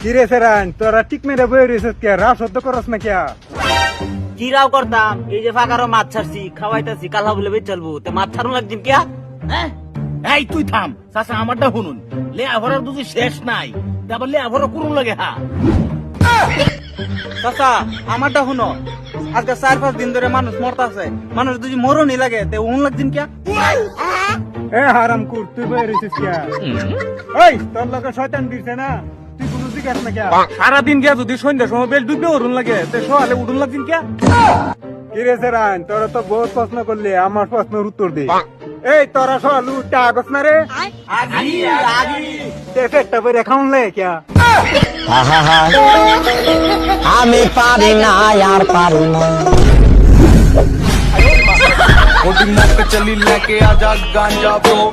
কিরে সেরান তোরা ঠিক মেরে বই রয়েছিস কে রাস সদ্য করস না কে কিরাও করতাম এই যে ফাঁকারও মাছ ছাড়ছি খাওয়াইতাছি কালা বলে বেচ চলবো তো মাছ ছাড়ুন লাগছেন কে হ্যাঁ এই তুই থাম চাচা আমারটা শুনুন লে আভরার দুজি শেষ নাই তারপর লে আভরা করুন লাগে হা চাচা আমারটা শুনো আজকে 4-5 দিন ধরে মানুষ মরতাছে মানুষ যদি মরণই লাগে তে উন লাগছেন কে এ হারাম কুর তুই বই রয়েছিস কে এই তোর লোকে শয়তান দিছে না তুই কোনো জিজ্ঞাস না কে সারাদিন গিয়া যদি সন্ধ্যার সময় বেল ডুববে উড়ুন লাগে তে সকালে উঠুন লাগছেন কে কিরে সেরান তোরা তো বহুত প্রশ্ন করলি আমার প্রশ্নের উত্তর দে এই তোরা সকাল উঠতে আগস না রে আগি আগি একটা বই খাউন লাগে কে আমি পারি না আর পারি না चली लेके आजा गांजा ब्रो